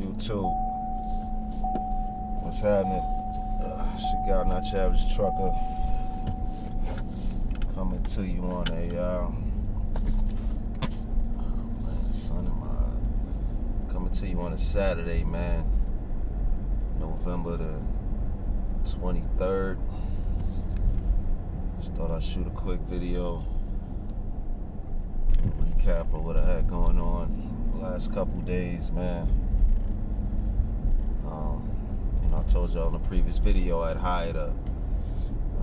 YouTube? What's happening? Cigar Not Your Average Trucker coming to you on a Saturday, man. November the 23rd. Just thought I'd shoot a quick video, recap of what I had going on the last couple days, man. I told y'all in the previous video I'd hired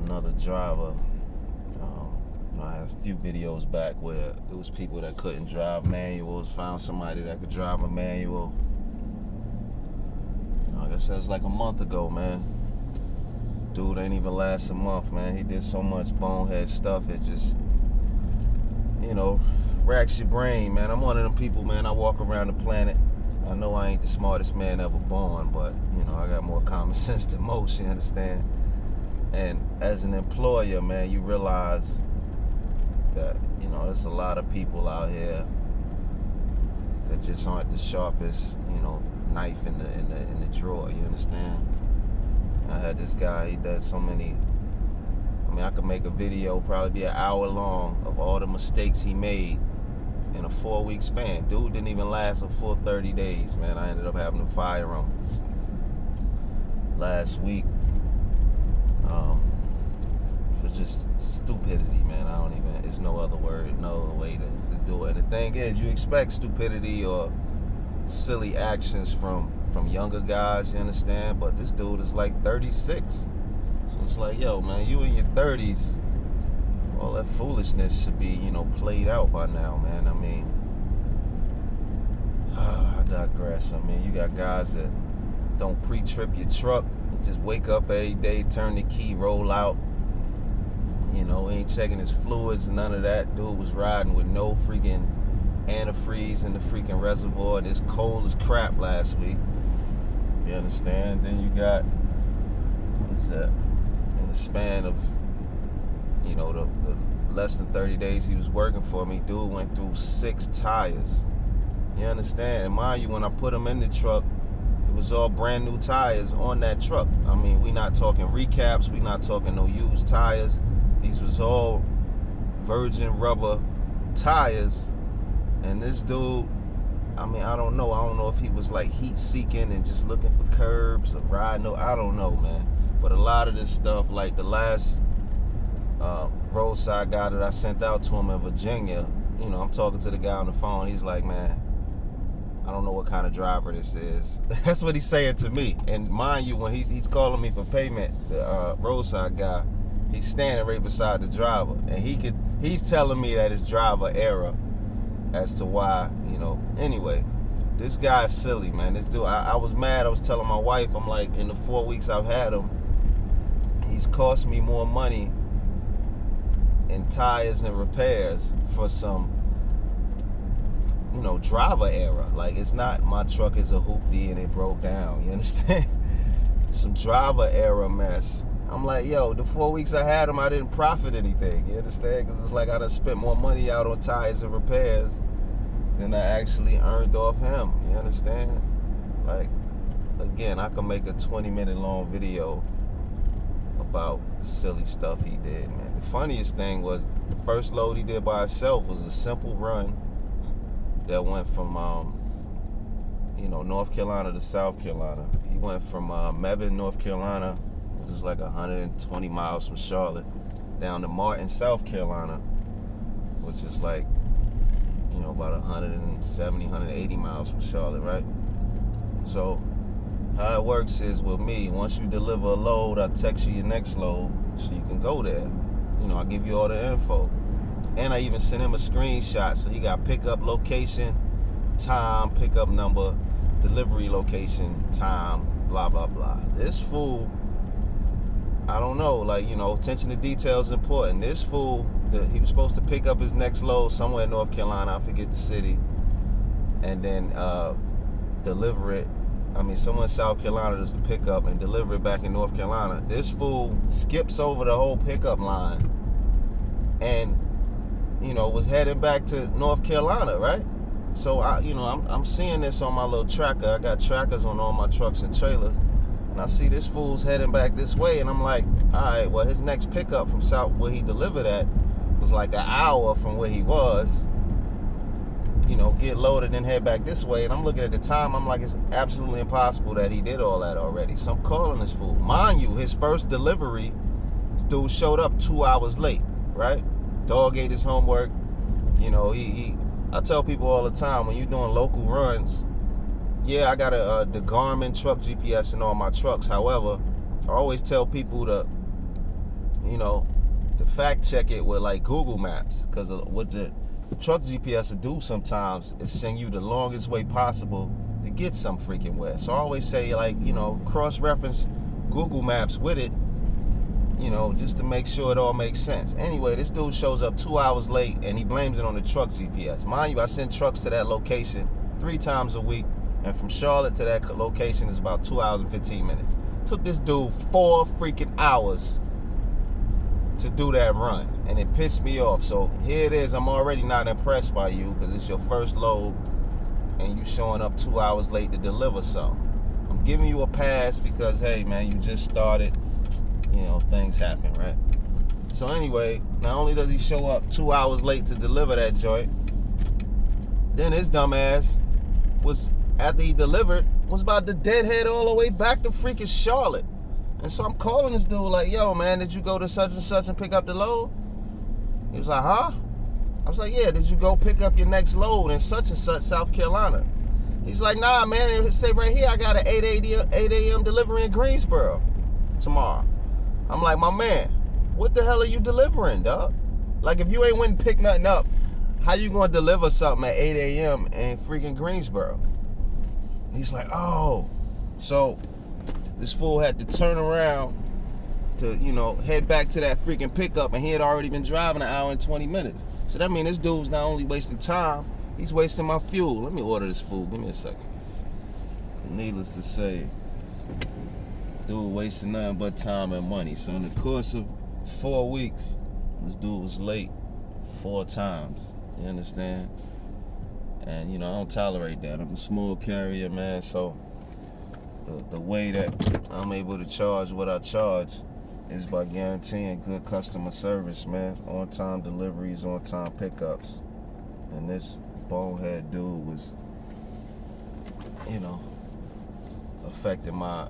another driver. I had a few videos back where there was people that couldn't drive manuals, found somebody that could drive a manual. I guess that was like a month ago, man. Dude ain't even last a month, man. He did so much bonehead stuff, it just, racks your brain, man. I'm one of them people, man. I walk around the planet. I know I ain't the smartest man ever born, but, I got more common sense than most, you understand? And as an employer, man, you realize that, there's a lot of people out here that just aren't the sharpest, knife in the drawer, you understand? I had this guy, he does so many, I could make a video, probably be an hour long, of all the mistakes he made in a 4-week span. Dude didn't even last a full 30 days, man. I ended up having to fire him last week for just stupidity, man. There's no other word, no other way to do it. And the thing is, you expect stupidity or silly actions from younger guys, you understand? But this dude is like 36. So it's like, yo, man, you in your 30s, all that foolishness should be, played out by now, man. I digress. You got guys that don't pre-trip your truck. You just wake up every day, turn the key, roll out. Ain't checking his fluids, none of that. Dude was riding with no freaking antifreeze in the freaking reservoir, and it's cold as crap last week. You understand? Then you got, what is that? In the span of, the less than 30 days he was working for me, dude went through 6 tires. You understand? And mind you, when I put him in the truck, it was all brand new tires on that truck. We not talking recaps, we not talking no used tires. These was all virgin rubber tires. And this dude, I don't know if he was like heat seeking and just looking for curbs or riding, I don't know, man. But a lot of this stuff, like the last roadside guy that I sent out to him in Virginia, I'm talking to the guy on the phone. He's like, man, I don't know what kind of driver this is. That's what he's saying to me. And mind you, when he's calling me for payment, the roadside guy, he's standing right beside the driver, and he's telling me that it's driver error as to why, Anyway, this guy's silly, man. This dude, I was mad. I was telling my wife, I'm like, in the 4 weeks I've had him, he's cost me more money in tires and repairs for some, driver error. Like, it's not my truck is a hoopty and it broke down, you understand? Some driver error mess. I'm like, yo, the 4 weeks I had him, I didn't profit anything, you understand? Because it's like I done spent more money out on tires and repairs than I actually earned off him, you understand? Like, again, I could make a 20-minute long video about the silly stuff he did, man. The funniest thing was the first load he did by himself was a simple run that went from, North Carolina to South Carolina. He went from Mebane, North Carolina, which is like 120 miles from Charlotte, down to Martin, South Carolina, which is like, about 170, 180 miles from Charlotte, right? So how it works is with me, once you deliver a load, I text you your next load so you can go there. I give you all the info. And I even sent him a screenshot, so he got pickup location, time, pickup number, delivery location, time, blah, blah, blah. This fool, I don't know, attention to detail is important. This fool, he was supposed to pick up his next load somewhere in North Carolina, I forget the city, and then deliver it. Somewhere in South Carolina does the pickup and deliver it back in North Carolina. This fool skips over the whole pickup line and, was heading back to North Carolina, right? So I'm seeing this on my little tracker. I got trackers on all my trucks and trailers, and I see this fool's heading back this way, and I'm like, all right, well, his next pickup from south where he delivered at was like an hour from where he was. Get loaded and head back this way. And I'm looking at the time, I'm like, it's absolutely impossible that he did all that already. So I'm calling this fool. Mind you, his first delivery, this dude showed up 2 hours late, right? Dog ate his homework. I tell people all the time, when you're doing local runs, yeah, I got the Garmin truck GPS in all my trucks. However, I always tell people to fact check it with like Google Maps, because what the truck GPS will do sometimes is send you the longest way possible to get some freaking where. So I always say, like, cross-reference Google Maps with it, just to make sure it all makes sense. Anyway, this dude shows up 2 hours late, and he blames it on the truck GPS. Mind you, I send trucks to that location 3 times a week, and from Charlotte to that location is about 2 hours and 15 minutes. Took this dude 4 freaking hours to do that run, and it pissed me off. So here it is. I'm already not impressed by you because it's your first load and you showing up 2 hours late to deliver something. I'm giving you a pass because, hey man, you just started. Things happen, right? So anyway, not only does he show up 2 hours late to deliver that joint, then his dumb ass was, after he delivered, was about to deadhead all the way back to freaking Charlotte. And so I'm calling this dude like, yo, man, did you go to such and such and pick up the load? He was like, huh? I was like, yeah, did you go pick up your next load in such and such, South Carolina? He's like, nah, man, it say right here, I got an 8 a.m. delivery in Greensboro tomorrow. I'm like, my man, what the hell are you delivering, dog? Like, if you ain't went and picked nothing up, how you gonna deliver something at 8 a.m. in freaking Greensboro? He's like, oh. So this fool had to turn around to, head back to that freaking pickup, and he had already been driving 1 hour and 20 minutes. So that means this dude's not only wasting time, he's wasting my fuel. Let me order this food. Give me a second. Needless to say, dude wasting nothing but time and money. So in the course of 4 weeks, this dude was late 4 times. You understand? And, I don't tolerate that. I'm a small carrier, man, so the way that I'm able to charge what I charge is by guaranteeing good customer service, man. On-time deliveries, on-time pickups. And this bonehead dude was, affecting my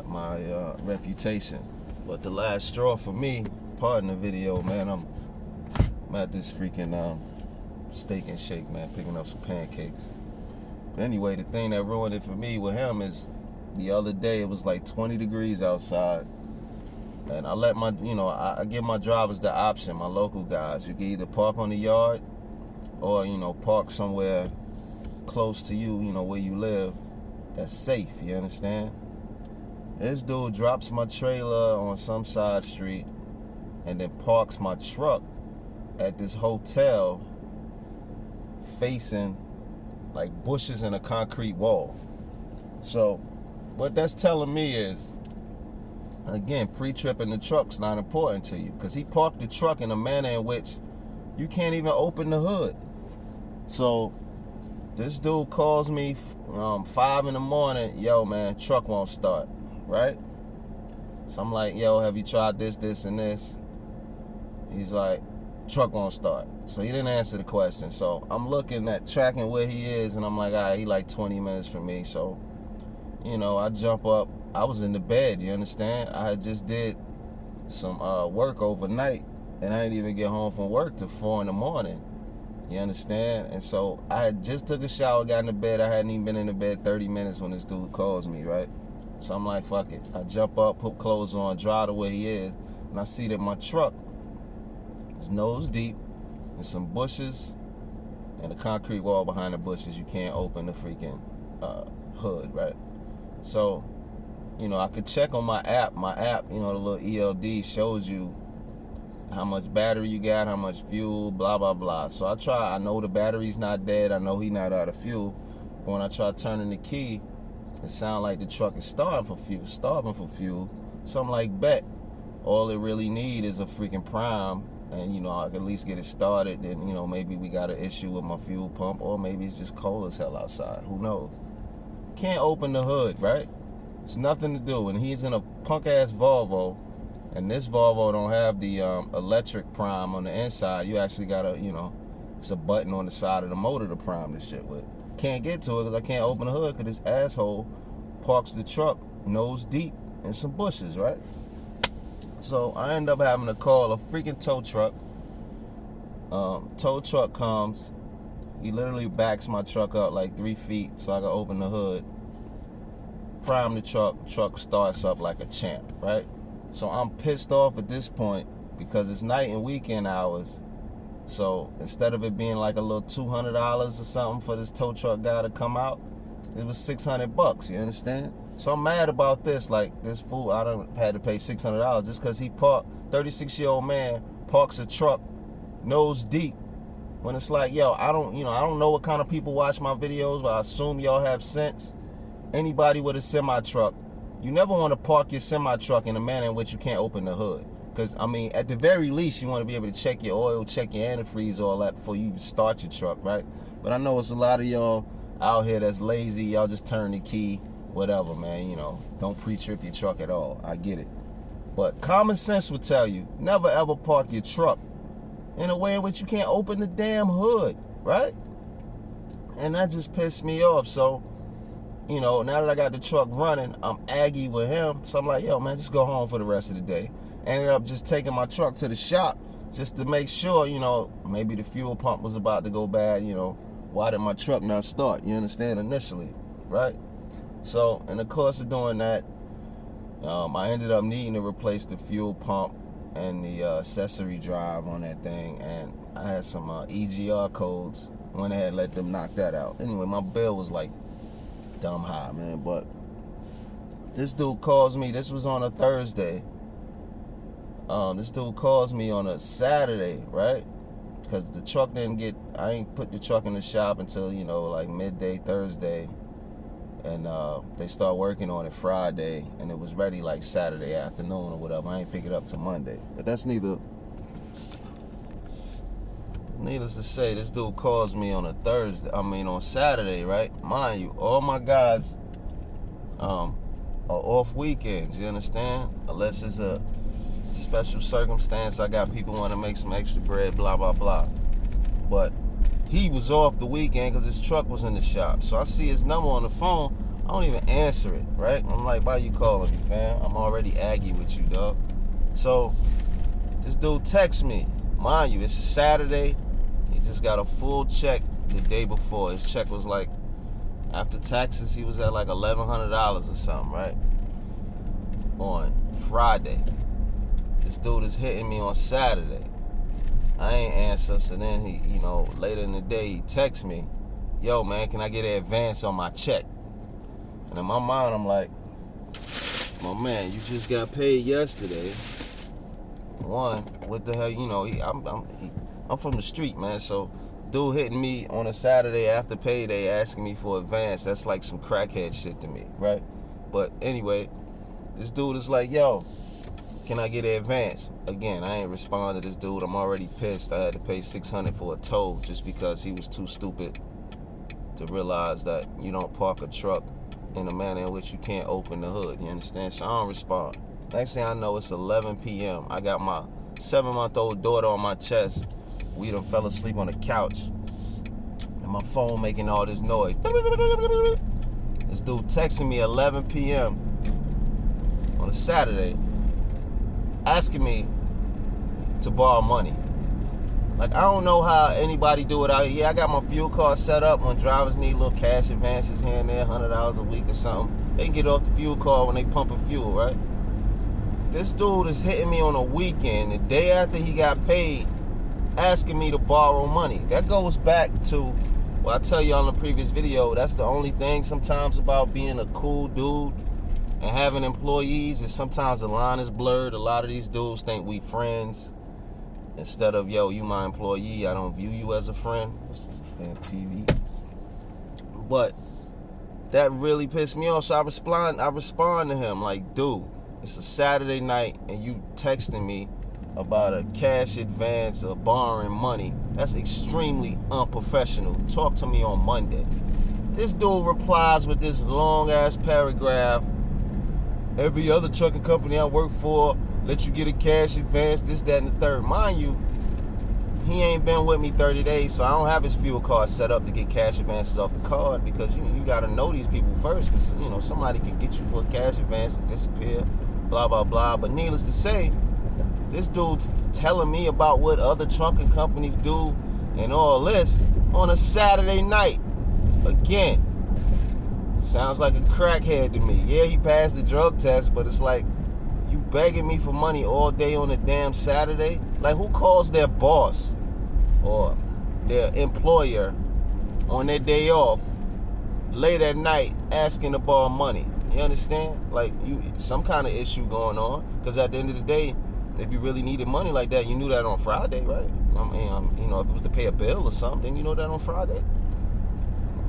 reputation. But the last straw for me, pardon the video, man, I'm at this freaking Steak and Shake, man, picking up some pancakes. But anyway, the thing that ruined it for me with him is the other day it was like 20 degrees outside, and I let my, I give my drivers the option, my local guys, you can either park on the yard or, park somewhere close to you, where you live, that's safe, you understand? This dude drops my trailer on some side street and then parks my truck at this hotel facing like bushes and a concrete wall. So what that's telling me is, again, pre-tripping the truck's not important to you, because he parked the truck in a manner in which you can't even open the hood. So this dude calls me 5 in the morning, yo man, truck won't start, right? So I'm like, yo, have you tried this, and this? He's like, truck won't start. So he didn't answer the question. So I'm looking at tracking where he is, and I'm like, all right, he like 20 minutes from me. So, I jump up. I was in the bed, you understand? I had just did some work overnight, and I didn't even get home from work till 4 in the morning. You understand? And so I had just took a shower, got in the bed. I hadn't even been in the bed 30 minutes when this dude calls me, right? So I'm like, fuck it. I jump up, put clothes on, drive to where he is, and I see that my truck is nose deep in some bushes and a concrete wall behind the bushes. You can't open the freaking hood, right? So, I could check on my app. My app, the little ELD shows you how much battery you got, how much fuel, blah, blah, blah. So I know the battery's not dead. I know he not out of fuel. But when I try turning the key, it sounds like the truck is starving for fuel. So I'm like, bet. All it really need is a freaking prime and I can at least get it started. Then maybe we got an issue with my fuel pump, or maybe it's just cold as hell outside. Who knows? Can't open the hood, right? It's nothing to do. And he's in a punk ass Volvo, and this Volvo don't have the electric prime on the inside. You actually gotta, it's a button on the side of the motor to prime this shit with. Can't get to it because I can't open the hood because this asshole parks the truck nose deep in some bushes, right? So I end up having to call a freaking tow truck. Tow truck comes. He literally backs my truck up like 3 feet so I can open the hood. Prime the truck starts up like a champ, right? So I'm pissed off at this point because it's night and weekend hours. So instead of it being like a little $200 or something for this tow truck guy to come out, it was $600, you understand? So I'm mad about this. Like, this fool, I done had to pay $600 just because he parked, 36-year-old man parks a truck nose deep. When it's like, yo, I don't know what kind of people watch my videos, but I assume y'all have sense. Anybody with a semi-truck, you never want to park your semi-truck in a manner in which you can't open the hood. Because, at the very least, you want to be able to check your oil, check your antifreeze, all that before you even start your truck, right? But I know it's a lot of y'all out here that's lazy. Y'all just turn the key, whatever, man. Don't pre-trip your truck at all. I get it. But common sense would tell you, never ever park your truck in a way in which you can't open the damn hood, right? And that just pissed me off. So, now that I got the truck running, I'm aggy with him. So I'm like, yo, man, just go home for the rest of the day. Ended up just taking my truck to the shop just to make sure, maybe the fuel pump was about to go bad. Why did my truck not start? You understand? Initially, right? So in the course of doing that, I ended up needing to replace the fuel pump and the accessory drive on that thing, and I had some EGR codes. Went ahead and let them knock that out. Anyway, my bill was like dumb high, man. But this dude calls me. This was on a Thursday. This dude calls me on a Saturday, right? Because the truck I ain't put the truck in the shop until, like midday Thursday. And they start working on it Friday, and it was ready like Saturday afternoon or whatever. I ain't pick it up till Monday. But that's needless to say, this dude calls me on on Saturday, right? Mind you, all my guys are off weekends, you understand? Unless it's a special circumstance, I got people want to make some extra bread, blah, blah, blah. But he was off the weekend because his truck was in the shop. So I see his number on the phone. I don't even answer it, right? I'm like, why you calling me, fam? I'm already aggy with you, dog. So this dude texts me. Mind you, it's a Saturday. He just got a full check the day before. His check was like, after taxes, he was at like $1,100 or something, right? On Friday. This dude is hitting me on Saturday. I ain't answer, so then he, later in the day, he texts me, yo, man, can I get an advance on my check? And in my mind, I'm like, my man, you just got paid yesterday. One, what the hell, I'm from the street, man, so dude hitting me on a Saturday after payday asking me for advance, that's like some crackhead shit to me, right? But anyway, this dude is like, yo, can I get an advance? Again, I ain't responded to this dude. I'm already pissed. I had to pay $600 for a tow just because he was too stupid to realize that you don't park a truck in a manner in which you can't open the hood. You understand? So I don't respond. Next thing I know, it's 11 p.m. I got my 7-month-old daughter on my chest. We done fell asleep on the couch. And my phone making all this noise. This dude texting me 11 p.m. on a Saturday, asking me to borrow money. Like, I don't know how anybody do it out here. Yeah, I got my fuel card set up when drivers need little cash advances here and there, $100 a week or something. They can get off the fuel card when they pumping fuel, right? This dude is hitting me on a weekend, the day after he got paid, asking me to borrow money. That goes back to what I tell y'all in the previous video. That's the only thing sometimes about being a cool dude and having employees is sometimes the line is blurred. A lot of these dudes think we friends. Instead of, yo, you my employee, I don't view you as a friend. What's this damn TV? But that really pissed me off. So I respond to him like, dude, it's a Saturday night and you texting me about a cash advance or borrowing money. That's extremely unprofessional. Talk to me on Monday. This dude replies with this long-ass paragraph. Every other trucking company I work for let you get a cash advance, this, that, and the third. Mind you, he ain't been with me 30 days, so I don't have his fuel card set up to get cash advances off the card, because you got to know these people first, because somebody can get you for a cash advance and disappear, blah, blah, blah. But needless to say, this dude's telling me about what other trucking companies do and all this on a Saturday night. Again, sounds like a crackhead to me. Yeah, he passed the drug test, but it's like, you begging me for money all day on a damn Saturday? Like, who calls their boss or their employer on their day off late at night asking to borrow money? You understand? Like, some kind of issue going on, because at the end of the day, if you really needed money like that, you knew that on Friday, right? I mean, if it was to pay a bill or something, then you know that on Friday.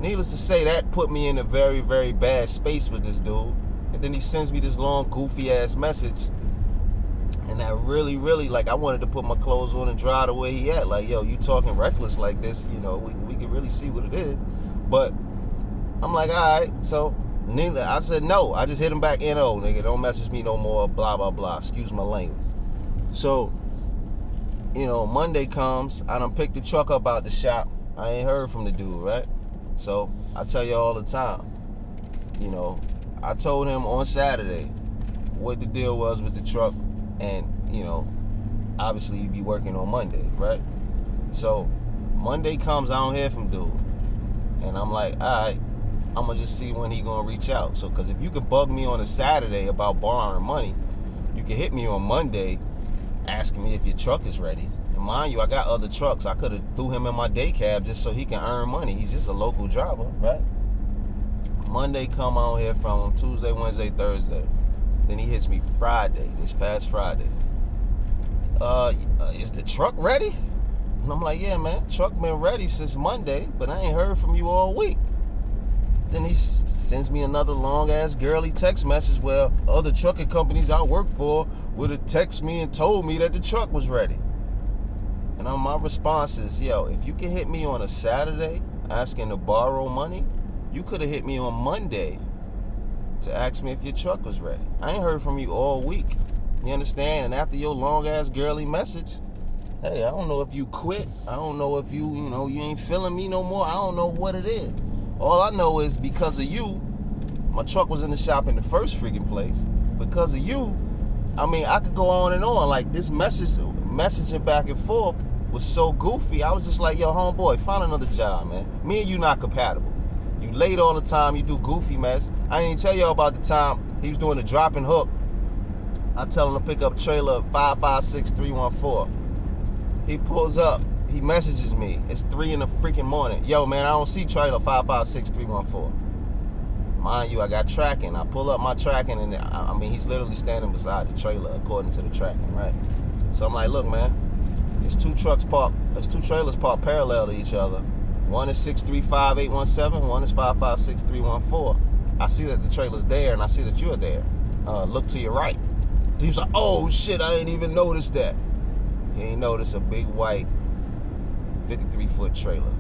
Needless to say, that put me in a very, very bad space with this dude. And then he sends me this long, goofy-ass message. And that really, really, like, I wanted to put my clothes on and dry the way he at. Like, yo, you talking reckless like this, we can really see what it is. But I'm like, all right. So I said no. I just hit him back, no, nigga, don't message me no more, blah, blah, blah. Excuse my language. So, Monday comes. I done picked the truck up out the shop. I ain't heard from the dude, right? So I tell you all the time, I told him on Saturday what the deal was with the truck, and obviously you'd be working on Monday, right? So Monday comes, I don't hear from dude, and I'm like, all right, I'm gonna just see when he gonna reach out. So, because if you can bug me on a Saturday about borrowing money, you can hit me on Monday asking me if your truck is ready. And mind you, I got other trucks. I could have threw him in my day cab just so he can earn money. He's just a local driver, right? Monday come, I don't hear from him. Tuesday, Wednesday, Thursday. Then he hits me Friday, this past Friday. Is the truck ready? And I'm like, yeah, man, truck been ready since Monday, but I ain't heard from you all week. Then he sends me another long-ass girly text message where other trucking companies I work for would have texted me and told me that the truck was ready. And my response is, yo, if you can hit me on a Saturday asking to borrow money, you could have hit me on Monday to ask me if your truck was ready. I ain't heard from you all week. You understand? And after your long-ass girly message, hey, I don't know if you quit. I don't know if you ain't feeling me no more. I don't know what it is. All I know is because of you, my truck was in the shop in the first freaking place. Because of you, I could go on and on. Like, this messaging back and forth was so goofy. I was just like, yo, homeboy, find another job, man. Me and you not compatible. You late all the time. You do goofy mess. I didn't tell y'all about the time he was doing the drop and hook. I tell him to pick up trailer 556-314. He pulls up. He messages me. It's 3 in the freaking morning. Yo, man, I don't see trailer 556-314. Mind you, I got tracking. I pull up my tracking, and he's literally standing beside the trailer according to the tracking, right? So I'm like, look, man, there's two trailers parked parallel to each other. One is 635-817. One is 556-314. I see that the trailer's there, and I see that you're there. Look to your right. He was like, oh, shit, I ain't even noticed that. He ain't noticed a big white 53-foot trailer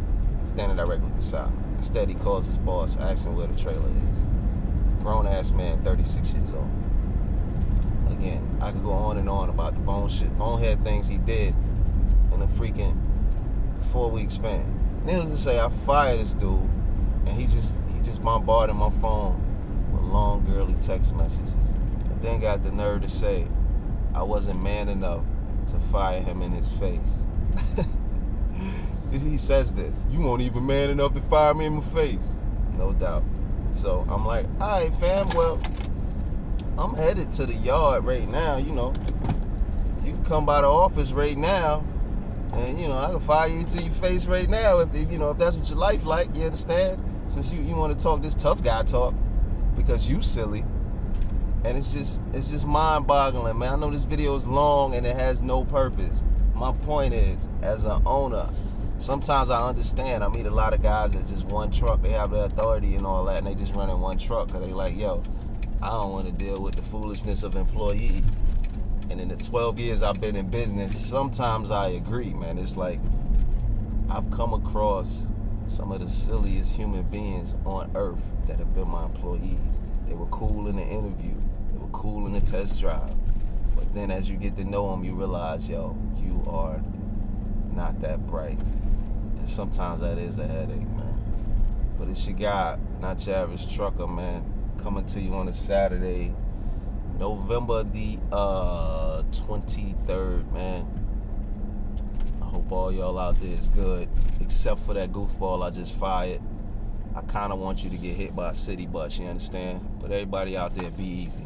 standing directly beside him. Instead, he calls his boss, asking where the trailer is. Grown-ass man, 36 years old. Again, I could go on and on about the bonehead things he did in a freaking 4-week span. Needless to say, I fired this dude, and he just bombarded my phone with long, girly text messages. And then got the nerve to say I wasn't man enough to fire him in his face. He says this, you weren't even man enough to fire me in my face. No doubt. So I'm like, all right, fam, well, I'm headed to the yard right now. You can come by the office right now, and I can fire you to your face right now if that's what your life like. You understand? Since you want to talk this tough guy talk because you silly. And it's just mind-boggling, man. I know this video is long and it has no purpose. My point is, as an owner, sometimes I understand. I meet a lot of guys that just one truck. They have the authority and all that, and they just run in one truck because they like, yo, I don't want to deal with the foolishness of employees. And in the 12 years I've been in business, sometimes I agree, man. It's like I've come across some of the silliest human beings on earth that have been my employees. They were cool in the interview. They were cool in the test drive. But then as you get to know them, you realize, yo, you are not that bright. And sometimes that is a headache, man. But it's your guy, not your average trucker, man. Coming to you on a Saturday, November the 23rd, man. I hope all y'all out there is good, except for that goofball I just fired. I kind of want you to get hit by a city bus, you understand? But everybody out there, be easy.